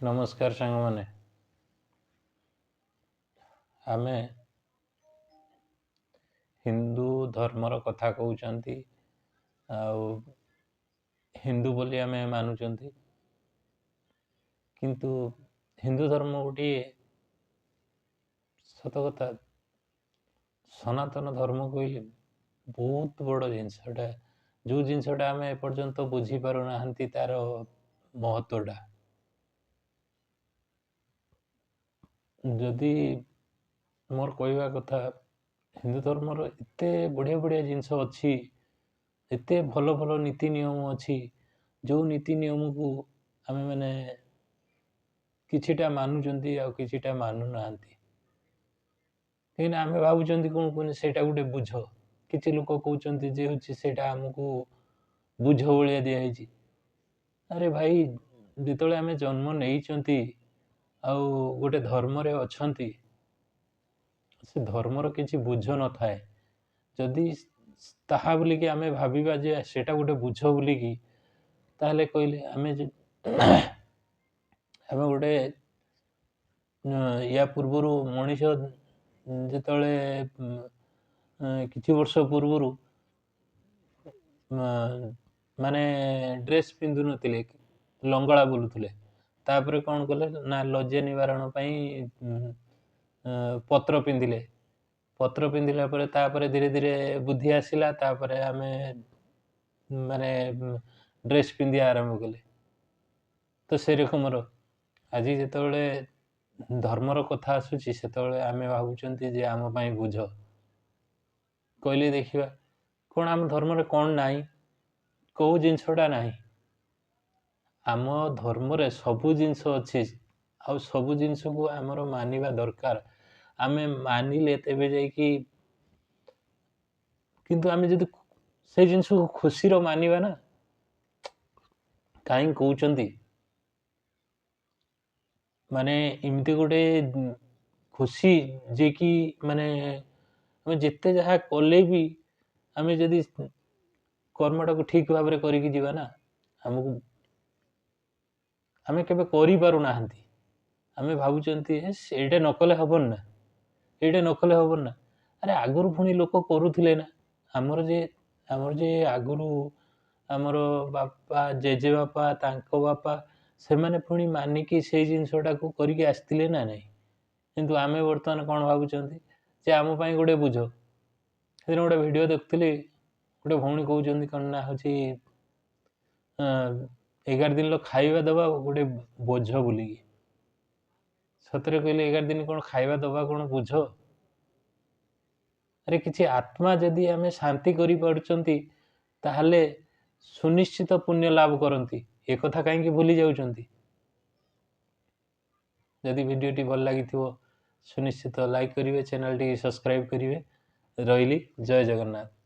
नमस्कार सांग माने आमे हिंदू धर्मर कथा कहउचंती आउ हिंदू बोली आमे मानुचंती किंतु हिंदू धर्म गोटे सत कथा सनातन धर्म कहले बहुत बड़ जिनसटा जो जिनसटा आमे एपर्यंत बुझी पारु नाहंती तार महत्वटा जदि मोर कहवा कथा हिंदू धर्मर एते बढ़िया बढ़िया जिनस अच्छी एते भल भल नीति नियम अच्छी जो नीति नियम को आमे माने किछिटा मानुचंती आ किछिटा मानु नाहंती कहीं आमे भाबुचंती कोन कोन सेटा गुटे बुझ किछि लोक कहउचंती जे होछि सेटा हमकु बुझ भलिया दिया हैछि अरे भाई जेतले आमे जन्म नेइचंती आउ गोटे धर्म रे अछंती से धर्मर किछि बुझ न थाए जदि ताहा बोली कि आमे भाबिबा जे सेटा गोटे बुझ बोली कि ताहले कहले आमे आमे गोटे या पूर्वरु मनीष जेतले किछि वर्ष पूर्वरु माने ड्रेस पिंधु नथिले लंगळा बोलुथिले तापरे कोन कले ना लज्जा निवारण पई पत्र पिंधिला परे तापरे धीरे धीरे बुद्धि आसिला तापरे आमे माने ड्रेस पिंधिया आरंभ कले तो से रकमर आज जेतले धर्मर कथा आसुची सेतले आमे भाबुचंती जे आम पई बुझ कहले देखिबा कोन आम धर्म रे कोन नाही को जिनसटा नाही आम धर्म रे सबु जिनस अछि आ सबु जिनस को हमर मानिबा दरकार आमे मानिले तेबे जाई कि किंतु आमे जदि से जिनस को खुशी रो मानिबा ना काई कहउचंती माने इमती गोटे खुशी जे कि माने हमें जिते जहाँ कले भी हमें जदि कर्मटा को ठीक भाव में करिकी जीवा ना हमको हमें केबे करि पारु नाहंती हमें भाबुचंती एटा नकले हबन ना एटा नकले हबन ना अरे आगुरु पुणी लोक करूथिले ना हमर जे आगुरु हमर बापा जेजे बापा तांको बापा से माने पुणी मानिकी से जिनसटा को करिकी आस्तिले ना नहीं किंतु आमे वर्तमान कोन भाबुचंती जे आम पई गोटे बुझ से गोटे वीडियो देखथिली गोटे भौणी कहउचंती कोन ना होची 11 दिन लो खाइबा दबा गोटे बोझ बोली सतरे कहले 11 दिन कोन खाइबा दबा कोन बुझ अरे किछि आत्मा जदि आमे शांति करि पड़चंती ताहले सुनिश्चित पुण्य लाभ करंती ए कथा काहे कि भूली जाउचंती जदि वीडियो टी भल लागिथिबो सुनिश्चित लाइक करिवे चैनल टी सब्सक्राइब करिवे रहिली जय जगन्नाथ।